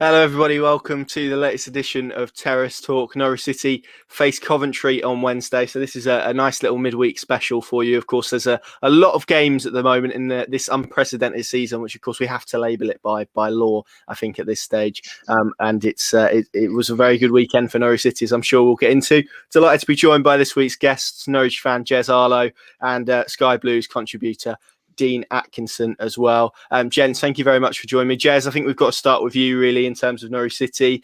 Hello everybody, welcome to the latest edition of Terrace Talk. Norwich City face Coventry on Wednesday, so this is a nice little midweek special for you. Of course, there's a lot of games at the moment in this unprecedented season, which of course we have to label it by law, I think, at this stage. And it was a very good weekend for Norwich City, as I'm sure we'll get into. Delighted to be joined by this week's guests, Norwich fan Jez Darlow and Sky Blues contributor Dean Atkinson as well. Jens, thank you very much for joining me. Jez, I think we've got to start with you really in terms of Norwich City.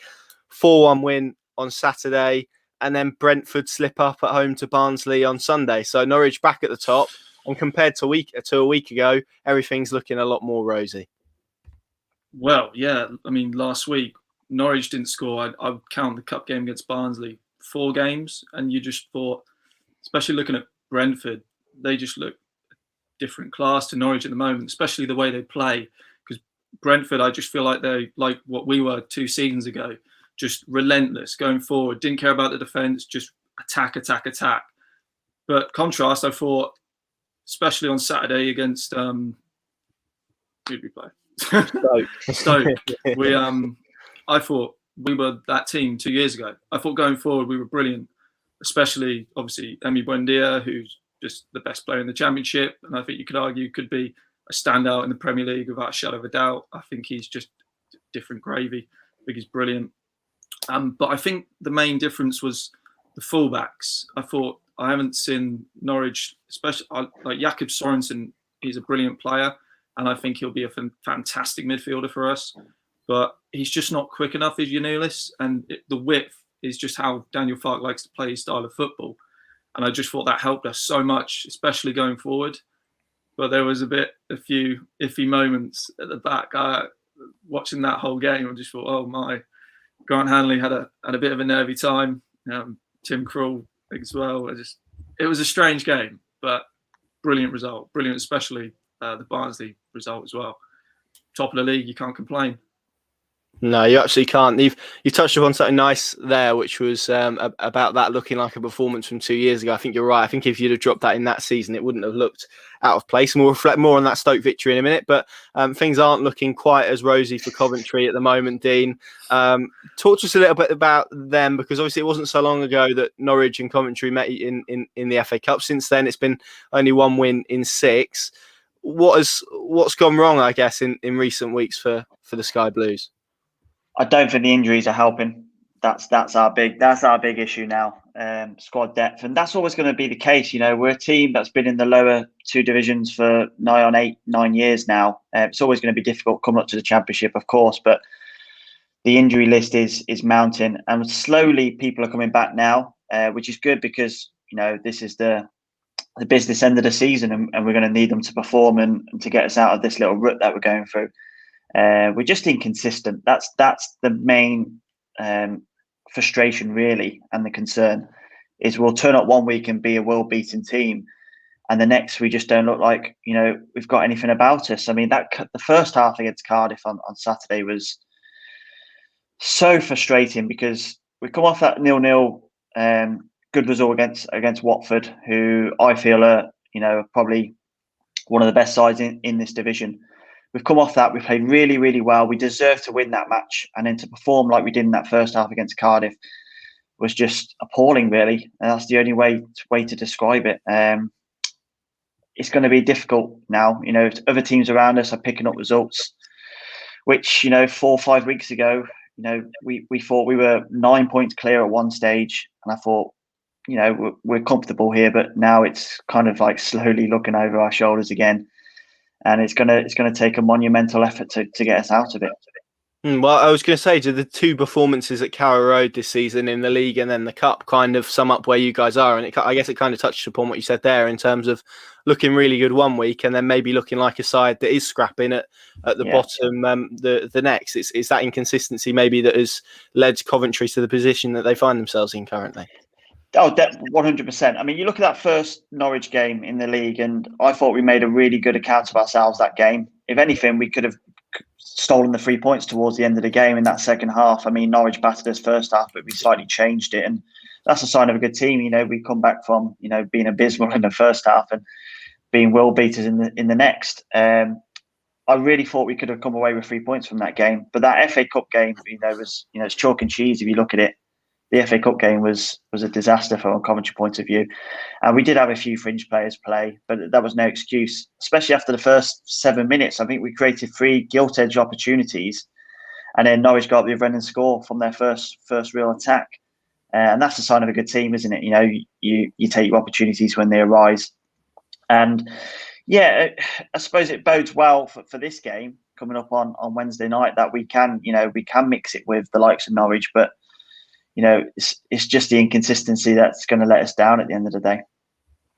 4-1 win on Saturday, and then Brentford slip up at home to Barnsley on Sunday. So Norwich back at the top, and compared to a week ago, everything's looking a lot more rosy. Well, yeah, I mean, last week Norwich didn't score. I would count the cup game against Barnsley 4 games, and you just thought, especially looking at Brentford, they just look different class to Norwich at the moment, especially the way they play. Because Brentford, I just feel like they're like what we were 2 seasons ago, just relentless going forward, didn't care about the defence, just attack. But contrast, I thought, especially on Saturday against who did we play? Stoke. I thought we were that team 2 years ago. I thought going forward we were brilliant, especially obviously Emi Buendia, who's just the best player in the Championship, and I think you could argue could be a standout in the Premier League without a shadow of a doubt. I think he's just different gravy. I think he's brilliant. But I think the main difference was the fullbacks. I thought I haven't seen Norwich, especially like Jakob Sorensen. He's a brilliant player, and I think he'll be a fantastic midfielder for us. But he's just not quick enough as Yanulis, and the width is just how Daniel Farke likes to play his style of football. And I just thought that helped us so much, especially going forward. But there was a few iffy moments at the back. Watching that whole game, I just thought, oh my, Grant Hanley had a bit of a nervy time. Tim Krul as well. It was a strange game, but brilliant result. Brilliant, especially the Barnsley result as well. Top of the league, you can't complain. No, you absolutely can't. You've touched upon something nice there, which was about that looking like a performance from 2 years ago. I think you're right. I think if you'd have dropped that in that season, it wouldn't have looked out of place. And we'll reflect more on that Stoke victory in a minute. But things aren't looking quite as rosy for Coventry at the moment, Dean. Talk to us a little bit about them, because obviously it wasn't so long ago that Norwich and Coventry met in the FA Cup. Since then, it's been only 1 win in 6. What's gone wrong, I guess, in recent weeks for the Sky Blues? I don't think the injuries are helping. That's our big issue now. Squad depth, and that's always going to be the case. You know, we're a team that's been in the lower 2 divisions for nigh on 8-9 years now. It's always going to be difficult coming up to the Championship, of course, but the injury list is mounting, and slowly people are coming back now, which is good because this is the business end of the season, and we're going to need them to perform and to get us out of this little rut that we're going through. We're just inconsistent. That's the main frustration, really, and the concern is we'll turn up 1 week and be a world-beaten team, and the next we just don't look like we've got anything about us. I mean, the first half against Cardiff on Saturday was so frustrating because we come off that 0-0 good result against Watford, who I feel are probably one of the best sides in this division. We've come off that. We played really, really well. We deserved to win that match. And then to perform like we did in that first half against Cardiff was just appalling, really. And that's the only way to describe it. It's going to be difficult now. Other teams around us are picking up results, which, 4 or 5 weeks ago, we thought we were 9 points clear at one stage. And I thought, we're comfortable here. But now it's kind of like slowly looking over our shoulders again. And it's gonna take a monumental effort to get us out of it. Well, I was going to say, do the 2 performances at Carrow Road this season in the league and then the cup kind of sum up where you guys are? And I guess it kind of touched upon what you said there in terms of looking really good 1 week and then maybe looking like a side that is scrapping at the bottom the next. It's that inconsistency maybe that has led Coventry to the position that they find themselves in currently. Oh, 100%. I mean, you look at that first Norwich game in the league, and I thought we made a really good account of ourselves that game. If anything, we could have stolen the 3 points towards the end of the game in that second half. I mean, Norwich battered us first half, but we slightly changed it, and that's a sign of a good team. We come back from being abysmal in the first half and being world beaters in the next. I really thought we could have come away with 3 points from that game. But that FA Cup game, was it's chalk and cheese if you look at it. The FA Cup game was a disaster from a Coventry point of view. And we did have a few fringe players play, but that was no excuse, especially after the first 7 minutes. I think we created 3 gilt-edge opportunities, and then Norwich got the other end and score from their first real attack. And that's a sign of a good team, isn't it? You take your opportunities when they arise. And yeah, I suppose it bodes well for this game coming up on Wednesday night that we can mix it with the likes of Norwich, but it's just the inconsistency that's going to let us down at the end of the day.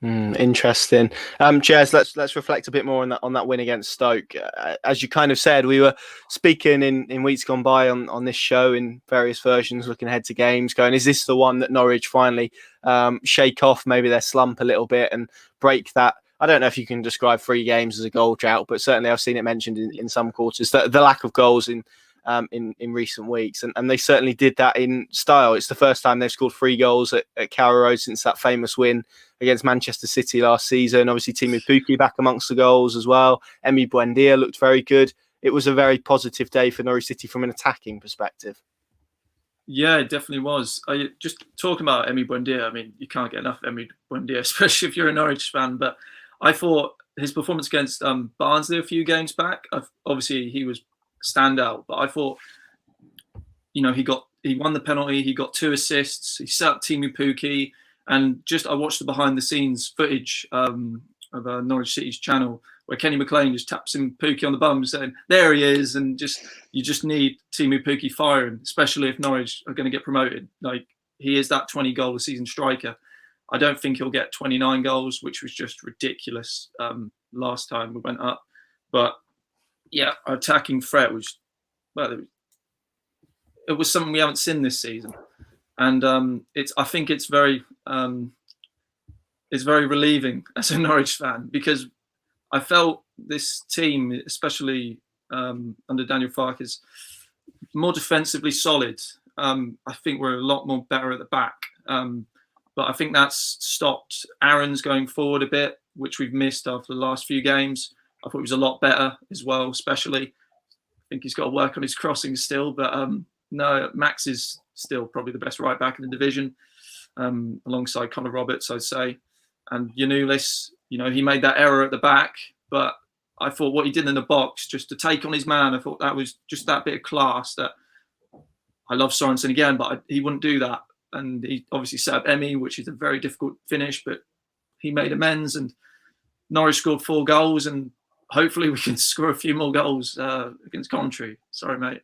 Interesting. Jez, let's reflect a bit more on that win against Stoke. As you kind of said, we were speaking in weeks gone by on this show in various versions, looking ahead to games, going, is this the one that Norwich finally shake off maybe their slump a little bit and break that? I don't know if you can describe 3 games as a goal drought, but certainly I've seen it mentioned in some quarters, the lack of goals in recent weeks, and they certainly did that in style. It's the first time they've scored 3 goals at Carrow Road since that famous win against Manchester City last season. Obviously, Timu Pukki back amongst the goals as well. Emi Buendia looked very good. It was a very positive day for Norwich City from an attacking perspective. Yeah, it definitely was. Just talking about Emi Buendia, I mean, you can't get enough of Emi Buendia, especially if you're a Norwich fan. But I thought his performance against Barnsley a few games back, obviously he was standout, but I thought, he won the penalty, he got 2 assists, he set up Timu Pukki, and I watched the behind the scenes footage of Norwich City's channel where Kenny McCallum just taps him Pukki on the bum saying, there he is, and you just need Timu Pukki firing, especially if Norwich are going to get promoted. Like, he is that 20 goal a season striker. I don't think he'll get 29 goals, which was just ridiculous last time we went up. But yeah, our attacking threat was, it was something we haven't seen this season, and I think it's very relieving as a Norwich fan, because I felt this team, especially under Daniel Farke, is more defensively solid. I think we're a lot more better at the back, but I think that's stopped Aaron's going forward a bit, which we've missed after the last few games. I thought he was a lot better as well, especially. I think he's got to work on his crossing still, but no, Max is still probably the best right back in the division, alongside Connor Roberts, I'd say. And Yanulis, he made that error at the back, but I thought what he did in the box, just to take on his man, I thought that was just that bit of class that I love Sorensen again, but he wouldn't do that. And he obviously set up Emi, which is a very difficult finish, but he made amends, and Norwich scored 4 goals, and hopefully we can score a few more goals against Coventry. Sorry, mate.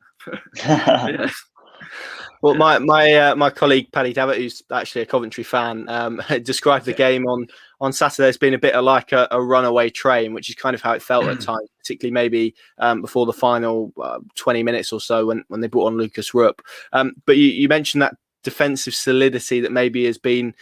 Yeah. Well, my colleague Paddy Davitt, who's actually a Coventry fan, described the game on Saturday as being a bit like a runaway train, which is kind of how it felt at times, particularly maybe before the final 20 minutes or so when they brought on Lucas Rupp. But you mentioned that defensive solidity that maybe has been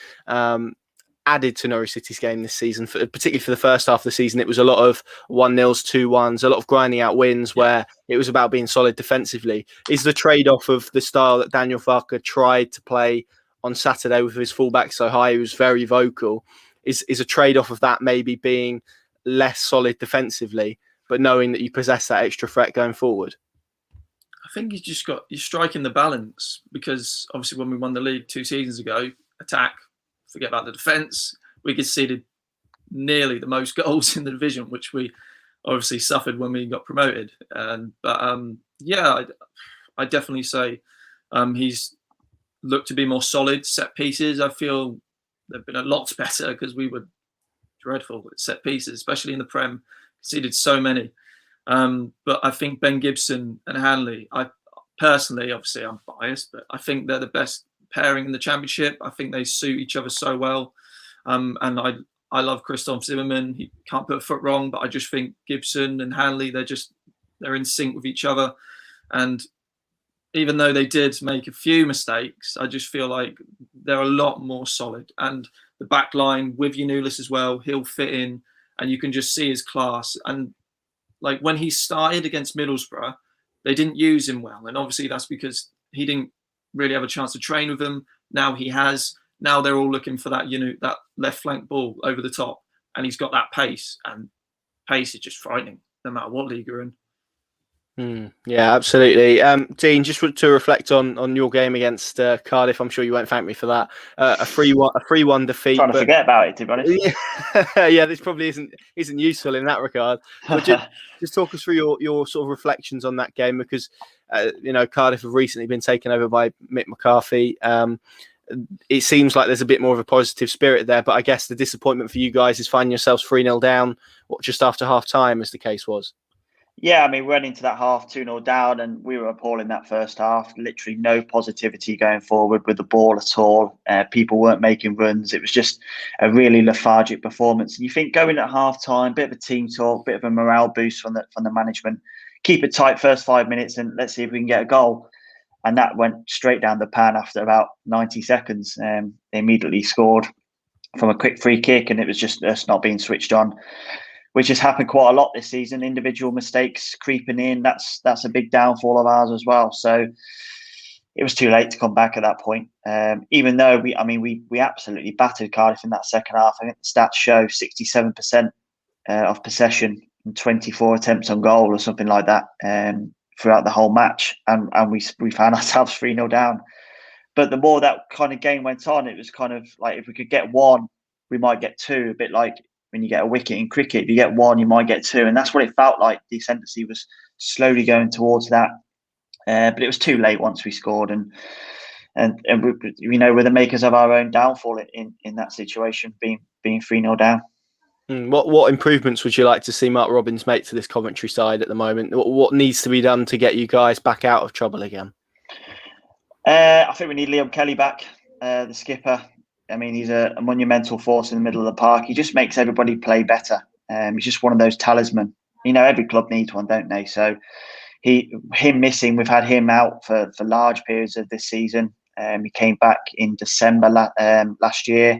added to Norwich City's game this season, particularly for the first half of the season. It was a lot of 1-0s, 2-1s, a lot of grinding out wins where it was about being solid defensively. Is the trade-off of the style that Daniel Farke tried to play on Saturday with his fullback so high, he was very vocal, is a trade-off of that maybe being less solid defensively, but knowing that you possess that extra threat going forward? I think you're striking the balance, because obviously when we won the league 2 seasons ago, attack, forget about the defence, we conceded nearly the most goals in the division, which we obviously suffered when we got promoted. But I definitely say he's looked to be more solid. Set pieces, I feel they've been a lot better, because we were dreadful at set pieces, especially in the Prem, conceded so many. But I think Ben Gibson and Hanley, I personally, obviously I'm biased, but I think they're the best pairing in the Championship. I think they suit each other so well. And I love Christoph Zimmerman. He can't put a foot wrong, but I just think Gibson and Hanley, they're in sync with each other. And even though they did make a few mistakes, I just feel like they're a lot more solid. And the back line with Yanulis as well, he'll fit in, and you can just see his class. And like when he started against Middlesbrough, they didn't use him well. And obviously that's because he didn't really have a chance to train with them. Now he has. Now they're all looking for that, that left flank ball over the top, and he's got that pace, and pace is just frightening. no matter what league you're in. Yeah, absolutely. Dean, just to reflect on your game against Cardiff, I'm sure you won't thank me for that. A 3-1 defeat. Trying to forget about it, to be honest. Yeah, this probably isn't useful in that regard. But just talk us through your sort of reflections on that game, because Cardiff have recently been taken over by Mick McCarthy. It seems like there's a bit more of a positive spirit there, but I guess the disappointment for you guys is finding yourselves 3-0 down, just after half time, as the case was. Yeah, I mean, we went into that half 2-0 down, and we were appalling that first half. Literally no positivity going forward with the ball at all. People weren't making runs. It was just a really lethargic performance. And you think going at half time, bit of a team talk, bit of a morale boost from the management. Keep it tight first 5 minutes, and let's see if we can get a goal. And that went straight down the pan after about 90 seconds. They immediately scored from a quick free kick, and it was just us not being switched on, which has happened quite a lot this season. Individual mistakes creeping in. That's a big downfall of ours as well. So it was too late to come back at that point. Even though we absolutely battered Cardiff in that second half. I think the stats show 67% of possession and 24 attempts on goal or something like that throughout the whole match. And we found ourselves 3-0 down. But the more that kind of game went on, it was kind of like, if we could get one, we might get two. A bit like when you get a wicket in cricket, if you get one, you might get two. And that's what it felt like. The ascendancy was slowly going towards that. But it was too late once we scored. And we're the makers of our own downfall in that situation, being 3-0 down. What improvements would you like to see Mark Robins make to this Coventry side at the moment? What needs to be done to get you guys back out of trouble again? I think we need Liam Kelly back, the skipper. I mean, he's a monumental force in the middle of the park. He just makes everybody play better. He's just one of those talisman. Every club needs one, don't they? So him missing, we've had him out for large periods of this season. He came back in December last year,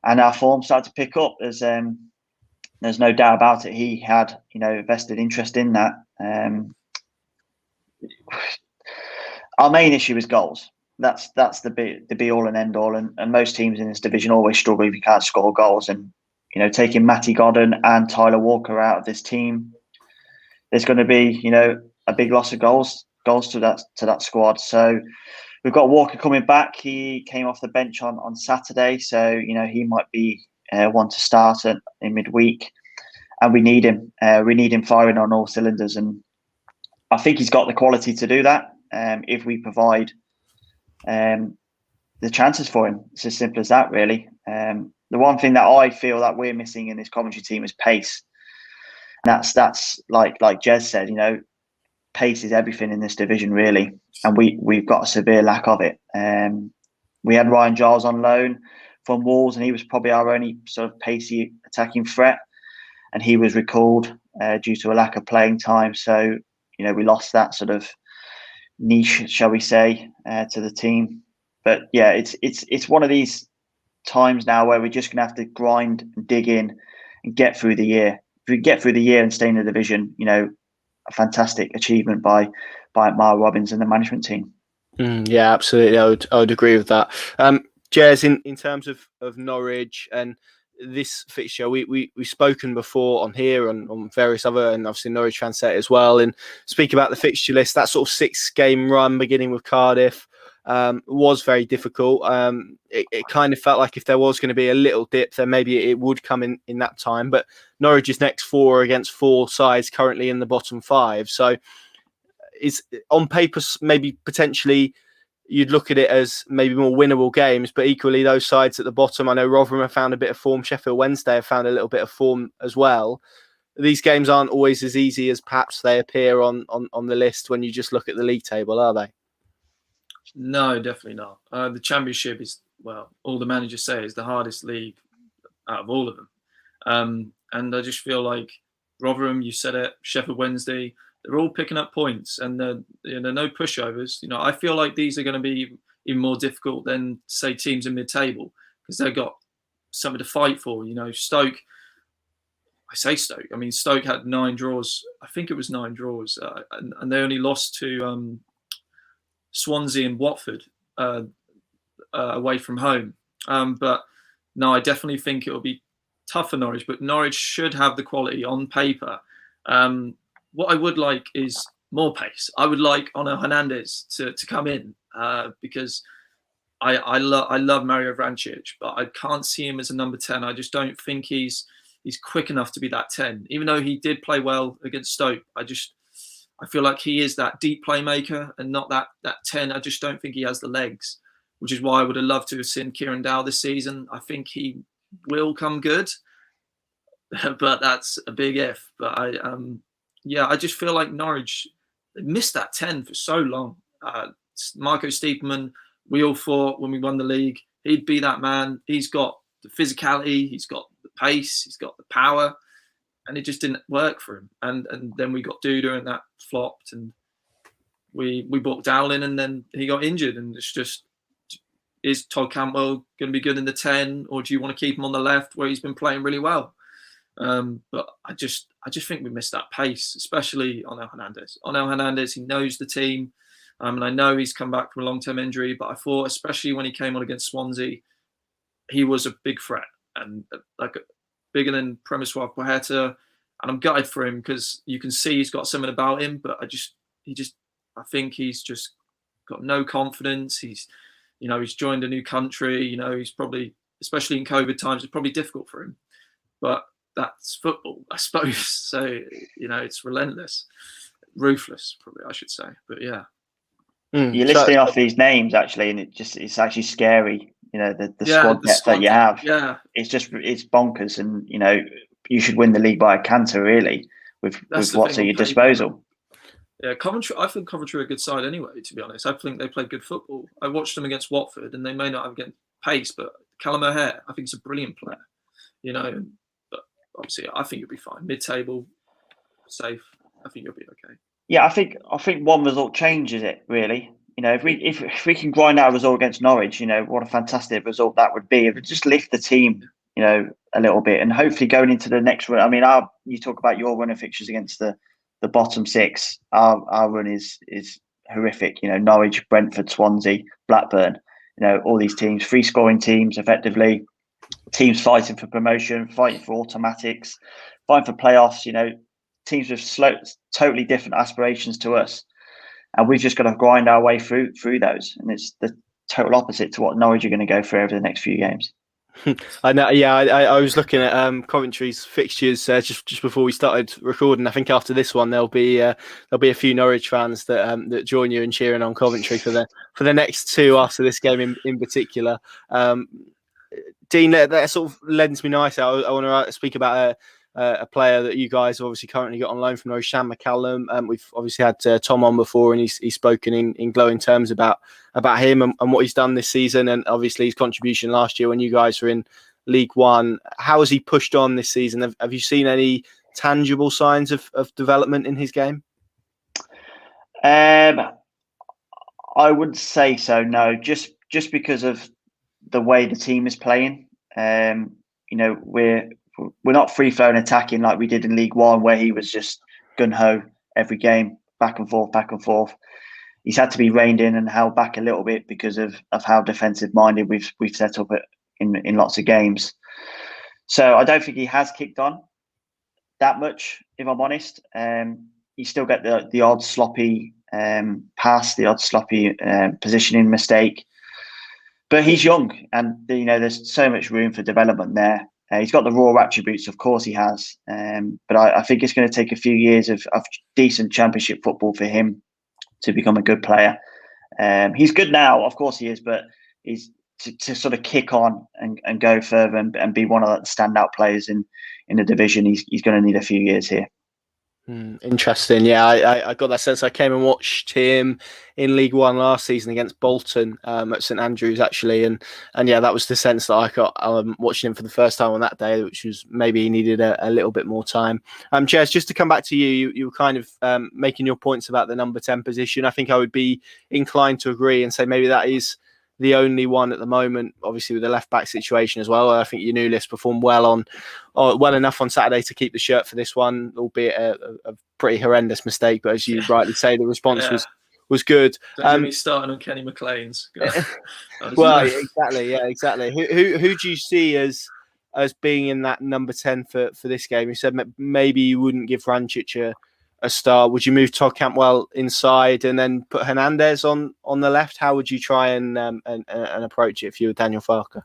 and our form started to pick up. There's no doubt about it. He had a vested interest in that. Our main issue is goals. That's the be all and end all, and most teams in this division always struggle if you can't score goals. And taking Matty Godden and Tyler Walker out of this team, there's going to be a big loss of goals to that squad. So we've got Walker coming back. He came off the bench on Saturday, so he might be one to start in midweek, and we need him. We need him firing on all cylinders, and I think he's got the quality to do that. If we provide the chances for him. It's as simple as that, really. The one thing that I feel that we're missing in this Coventry team is pace. And that's like Jez said, pace is everything in this division, really. And we've got a severe lack of it. We had Ryan Giles on loan from Wolves, and he was probably our only sort of pacey attacking threat. And he was recalled due to a lack of playing time. So, we lost that sort of niche, shall we say, to the team. But yeah, it's one of these times now where we're just gonna have to grind and dig in and get through the year. If we get through the year and stay in the division, a fantastic achievement by Mark Robins and the management team. Yeah, absolutely. I would agree with that. Jez, in terms of Norwich and this fixture, we've spoken before on here on various other, and obviously Norwich fans say it as well, and speak about the fixture list. That sort of 6-game run beginning with Cardiff was very difficult. It kind of felt like if there was going to be a little dip, then maybe it would come in that time. But Norwich's next 4 against 4 sides currently in the bottom 5. So is on paper maybe potentially you'd look at it as maybe more winnable games, but equally those sides at the bottom, I know Rotherham have found a bit of form. Sheffield Wednesday have found a little bit of form as well. These games aren't always as easy as perhaps they appear on the list when you just look at the league table, are they? No, definitely not. The Championship is, well, all the managers say is the hardest league out of all of them. And I just feel like Rotherham, you said it, Sheffield Wednesday, they're all picking up points, and they're no pushovers. I feel like these are going to be even more difficult than, say, teams in mid-table, because they've got something to fight for. Stoke. I say Stoke. I mean, Stoke had 9 draws. I think it was 9 draws, and they only lost to Swansea and Watford away from home. But no, I definitely think it will be tough for Norwich. But Norwich should have the quality on paper What I would like is more pace. I would like Ono Hernandez to come in because I love Mario Vrancic, but I can't see him as a number 10. I just don't think he's quick enough to be that 10. Even though he did play well against Stoke, I feel like he is that deep playmaker and not that 10. I just don't think he has the legs, which is why I would have loved to have seen Kieran Dow this season. I think he will come good, but that's a big if. But I just feel like Norwich, they missed that 10 for so long. Marco Stiepermann, we all thought when we won the league, he'd be that man. He's got the physicality, he's got the pace, he's got the power, and it just didn't work for him. And then we got Duda and that flopped, and we brought Dowling and then he got injured. And it's just, is Todd Cantwell going to be good in the 10, or do you want to keep him on the left where he's been playing really well? But I just think we missed that pace, especially on Hernandez. Onel Hernandez, he knows the team. And I know he's come back from a long-term injury, but I thought, especially when he came on against Swansea, he was a big threat and like bigger than Premiswar Poeta. And I'm gutted for him because you can see he's got something about him, but I think he's just got no confidence. He's joined a new country. He's probably, especially in COVID times, it's probably difficult for him. But that's football, I suppose. So, it's relentless, ruthless, probably I should say. But yeah. You're listing off these names actually, and it's actually scary. The squad depth that you have. Yeah, it's bonkers, and you should win the league by a canter really with what's at your disposal. Yeah, Coventry. I think Coventry are a good side anyway. To be honest, I think they play good football. I watched them against Watford, and they may not have against pace, but Callum O'Hare, I think he's a brilliant player. But obviously, I think you'll be fine. Mid-table, safe. I think you'll be okay. Yeah, I think one result changes it really. If we can grind out a result against Norwich, what a fantastic result that would be. If it just lift the team, a little bit, and hopefully going into the next run. I mean, you talk about your run of fixtures against the bottom six. Our run is horrific. Norwich, Brentford, Swansea, Blackburn. All these teams, free scoring teams, effectively teams fighting for promotion, fighting for automatics, fighting for playoffs. Teams with totally different aspirations to us, and we've just got to grind our way through those. And it's the total opposite to what Norwich are going to go through over the next few games. I know. Yeah, I was looking at Coventry's fixtures just before we started recording. I think after this one there'll be a few Norwich fans that join you in cheering on Coventry for the next two after this game in particular. Dean, that sort of lends me nicely. I want to speak about a player that you guys have obviously currently got on loan from Norwich, McCallum. We've obviously had Tom on before, and he's spoken in glowing terms about him and what he's done this season, and obviously his contribution last year when you guys were in League One. How has he pushed on this season? Have you seen any tangible signs of development in his game? I wouldn't say so. No, just because of the way the team is playing. We're not free-flowing attacking like we did in League One, where he was just gun-ho every game, back and forth. He's had to be reined in and held back a little bit because of how defensive-minded we've set up in lots of games. So I don't think he has kicked on that much, if I'm honest. You still get the odd sloppy pass, the odd sloppy positioning mistake. But he's young, and there's so much room for development there. He's got the raw attributes, of course he has. But I think it's going to take a few years of decent championship football for him to become a good player. He's good now, of course he is, but he's to sort of kick on and go further and be one of the standout players in the division. He's going to need a few years here. Interesting. Yeah, I got that sense. I came and watched him in League One last season against Bolton at St Andrews, actually, and yeah, that was the sense that I got watching him for the first time on that day, which was maybe he needed a little bit more time. Jez, just to come back to you were kind of making your points about the number 10 position. I think I would be inclined to agree and say maybe that is the only one at the moment, obviously with the left back situation as well. I think Yanulis performed well enough on Saturday to keep the shirt for this one, albeit a pretty horrendous mistake. But as you rightly say, the response was good. Don't get me starting on Kenny McLean's. Well, exactly. Yeah, exactly. Who do you see as as being in that number 10 for this game? You said maybe you wouldn't give Vrancic a start. Would you move Todd Cantwell inside and then put Hernandez on the left? How would you try and approach it if you were Daniel Farke?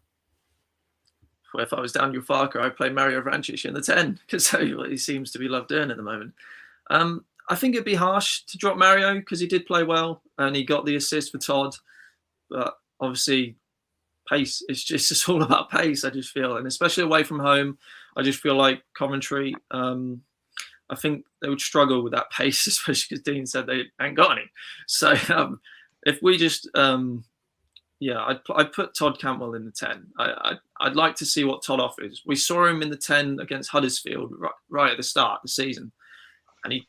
Well, if I was Daniel Farke, I'd play Mario Vrancic in the 10 because he seems to be loved doing at the moment. I think it'd be harsh to drop Mario because he did play well and he got the assist for Todd. But obviously, pace, it's all about pace, I just feel. And especially away from home, I just feel like Coventry, I think they would struggle with that pace, especially because Dean said they ain't got any. So if we just, I'd put Todd Cantwell in the 10. I'd like to see what Todd offers. We saw him in the 10 against Huddersfield right at the start of the season. And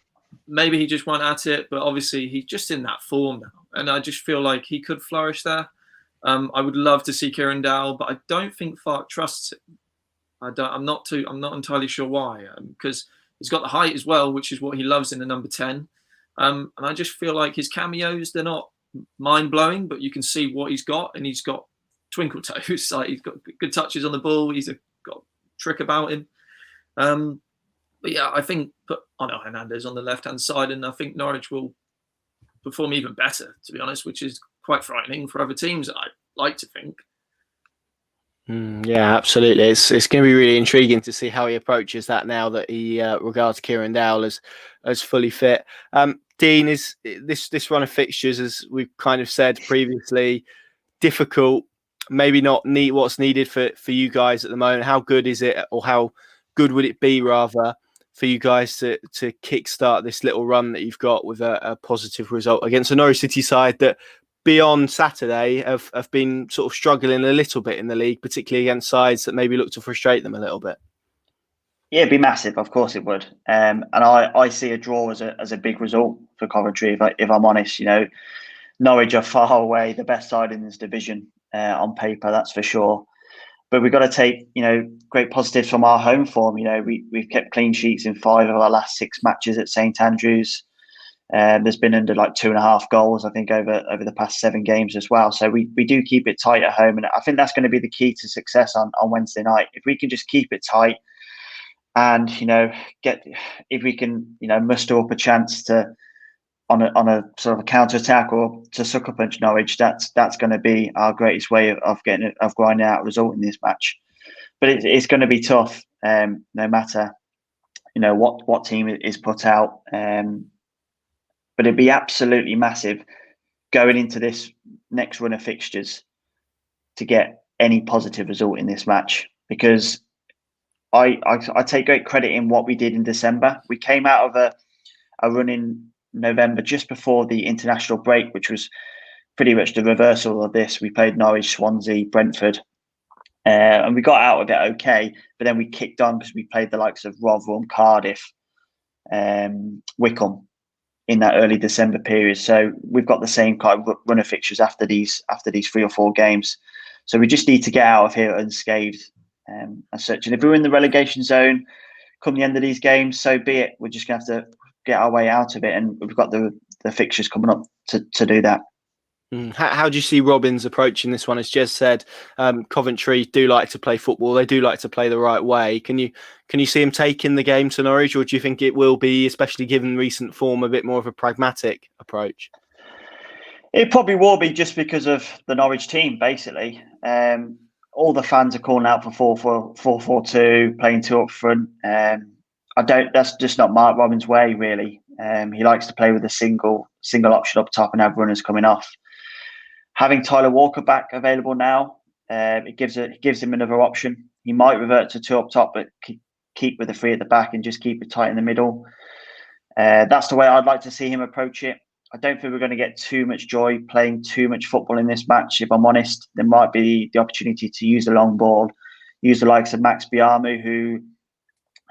maybe he just went at it, but obviously he's just in that form now. And I just feel like he could flourish there. I would love to see Kieran Dowell, but I don't think Farke trusts him. I'm not entirely sure why, because he's got the height as well, which is what he loves in the number 10. And I just feel like his cameos, they're not mind-blowing, but you can see what he's got, and he's got twinkle toes. Like, he's got good touches on the ball. He's got a trick about him. But yeah, I think put Hernandez on the left-hand side, and I think Norwich will perform even better, to be honest, which is quite frightening for other teams, I'd like to think. Yeah, absolutely. It's going to be really intriguing to see how he approaches that now that he regards Kieran Dowell as fully fit. Dean, is this run of fixtures, as we've kind of said previously, difficult, maybe not what's needed for you guys at the moment? How good is it, or how good would it be rather for you guys to kickstart this little run that you've got with a positive result against a Norwich City side that beyond Saturday have been sort of struggling a little bit in the league, particularly against sides that maybe look to frustrate them a little bit? Yeah, it'd be massive. Of course it would. And I see a draw as a big result for Coventry. If I'm honest, Norwich are far away the best side in this division on paper, that's for sure. But we've got to take, great positives from our home form. We've kept clean sheets in 5 of our last 6 matches at St Andrews. There's been under 2.5 goals, I think, over the past 7 games as well. So we do keep it tight at home, and I think that's going to be the key to success on Wednesday night. If we can just keep it tight, and if we can muster up a chance to on a sort of a counter attack or to sucker punch Norwich, that's going to be our greatest way of grinding out a result in this match. But it's going to be tough, no matter what team is put out. But it'd be absolutely massive going into this next run of fixtures to get any positive result in this match, because I take great credit in what we did in December. We came out of a run in November just before the international break, which was pretty much the reversal of this. We played Norwich, Swansea, Brentford, and we got out of it okay. But then we kicked on because we played the likes of Rotherham, Cardiff, Wycombe in that early December period. So we've got the same kind of run of fixtures after these 3 or 4 games. So we just need to get out of here unscathed as such. And if we're in the relegation zone come the end of these games, so be it. We're just going to have to get our way out of it, and we've got the fixtures coming up to do that. How do you see Robins approaching this one? As Jez said, Coventry do like to play football. They do like to play the right way. Can you see him taking the game to Norwich, or do you think it will be, especially given recent form, a bit more of a pragmatic approach? It probably will be, just because of the Norwich team, basically. All the fans are calling out for 4-4-2, playing 2 up front. That's just not Mark Robins' way, really. He likes to play with a single option up top and have runners coming off. Having Tyler Walker back available now, it gives him another option. He might revert to 2 up top, but keep with the 3 at the back and just keep it tight in the middle. That's the way I'd like to see him approach it. I don't think we're going to get too much joy playing too much football in this match. If I'm honest, there might be the opportunity to use the long ball, use the likes of Max Biamu, who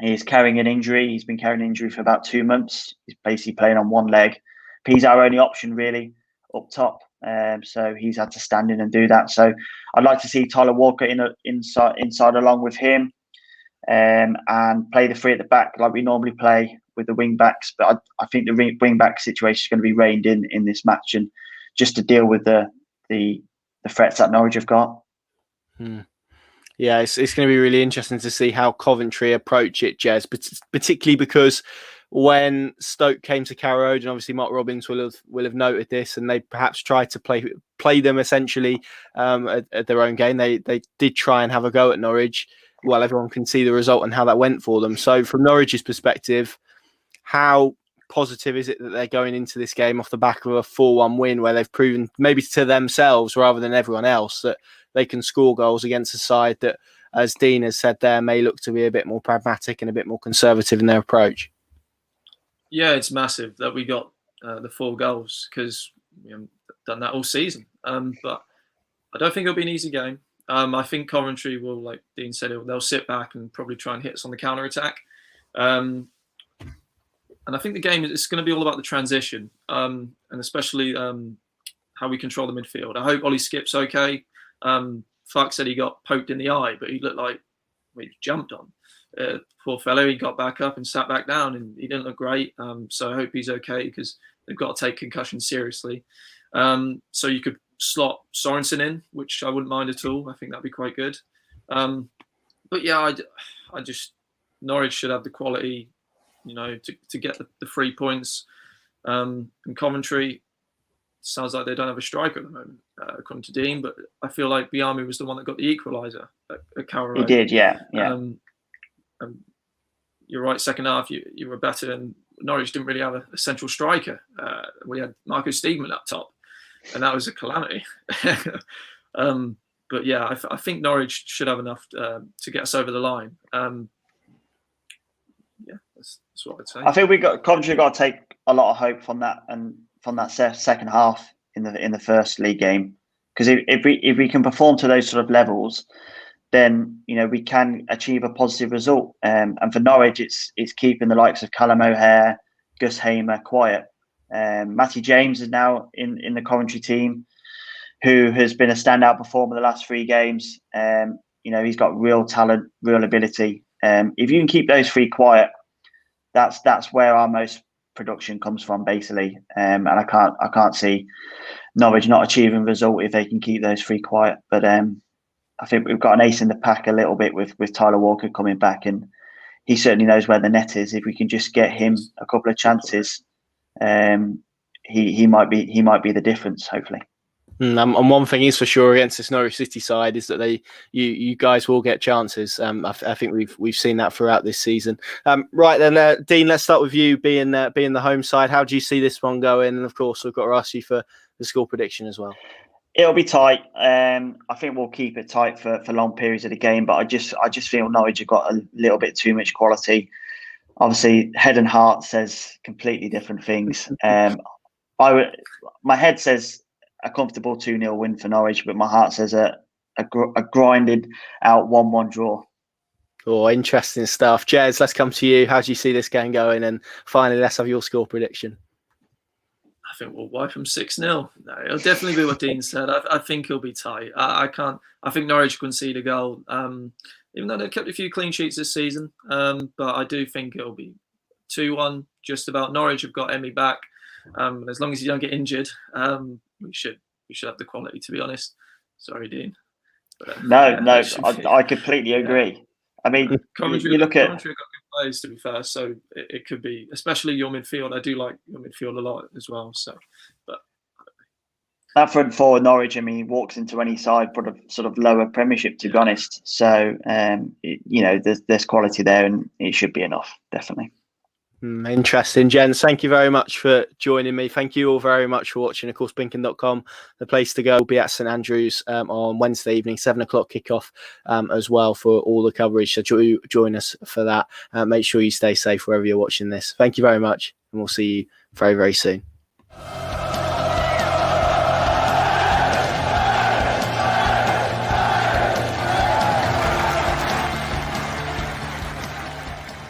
is carrying an injury. He's been carrying an injury for about 2 months. He's basically playing on one leg. He's our only option, really, up top. So he's had to stand in and do that. So I'd like to see Tyler Walker inside along with him, and play the 3 at the back like we normally play with the wing backs. But I think the wing back situation is going to be reined in this match, and just to deal with the threats that Norwich have got. Yeah, it's going to be really interesting to see how Coventry approach it, Jez, but particularly because when Stoke came to Carrow Road, and obviously Mark Robbins will have noted this, and they perhaps tried to play them essentially at their own game. They did try and have a go at Norwich. Well, everyone can see the result and how that went for them. So from Norwich's perspective, how positive is it that they're going into this game off the back of a 4-1 win, where they've proven maybe to themselves rather than everyone else that they can score goals against a side that, as Dean has said there, may look to be a bit more pragmatic and a bit more conservative in their approach? Yeah, it's massive that we got the 4 goals, because we haven't done that all season. But I don't think it'll be an easy game. I think Coventry will, like Dean said, they'll sit back and probably try and hit us on the counter-attack. And I think the game is going to be all about the transition, and especially how we control the midfield. I hope Ollie Skip's okay. Falk said he got poked in the eye, but he looked like he jumped on. Poor fellow, he got back up and sat back down, and he didn't look great. So I hope he's okay, because they've got to take concussion seriously. So you could slot Sorensen in, which I wouldn't mind at all. I think that'd be quite good. But yeah, I just Norwich should have the quality, to get the 3 points. And Coventry sounds like they don't have a striker at the moment, according to Dean. But I feel like Biami was the one that got the equaliser at Carrow Road. He did, yeah. You're right. Second half, you were better, and Norwich didn't really have a central striker. We had Marco Steedman up top, and that was a calamity. But yeah, I think Norwich should have enough to get us over the line. Yeah, that's what I'd say. I think Coventry got to take a lot of hope from that, and from that second half in the first league game, because if we can perform to those sort of levels, then we can achieve a positive result. And for Norwich, it's keeping the likes of Callum O'Hare, Gus Hamer quiet. Matty James is now in the Coventry team, who has been a standout performer the last 3 games. He's got real talent, real ability. If you can keep those 3 quiet, that's where our most production comes from, basically. And I can't see Norwich not achieving a result if they can keep those 3 quiet. But I think we've got an ace in the pack a little bit with Tyler Walker coming back, and he certainly knows where the net is. If we can just get him a couple of chances, he might be the difference, hopefully. And one thing is for sure against this Norwich City side is that you guys will get chances. I think we've seen that throughout this season. Right then, Dean, let's start with you being the home side. How do you see this one going? And of course, we've got to ask you for the score prediction as well. It'll be tight. I think we'll keep it tight for long periods of the game, but I just feel Norwich have got a little bit too much quality. Obviously, head and heart says completely different things. My head says a comfortable 2-0 win for Norwich, but my heart says a grinded out 1-1 draw. Oh, interesting stuff. Jez, let's come to you. How do you see this game going? And finally, let's have your score prediction. I think we'll wipe them 6-0. No, it'll definitely be what Dean said. I think it'll be tight. I think Norwich can concede a goal, even though they've kept a few clean sheets this season. But I do think it'll be 2-1, just about. Norwich have got Emmy back. As long as you don't get injured, we should have the quality, to be honest. Sorry, Dean. But, I completely agree. I mean, you look at Coventry got good players, to be fair, so it could be, especially your midfield. I do like your midfield a lot as well. So, but that front four, Norwich, I mean, he walks into any side for a sort of lower Premiership, to be honest. So, there's quality there, and it should be enough, definitely. Interesting, gents. Thank you very much for joining me. Thank you all very much for watching. Of course, Binkin.com, the place to go, will be at St Andrews on Wednesday evening, 7 o'clock kickoff as well for all the coverage. So join us for that. Make sure you stay safe wherever you're watching this. Thank you very much, and we'll see you very, very soon.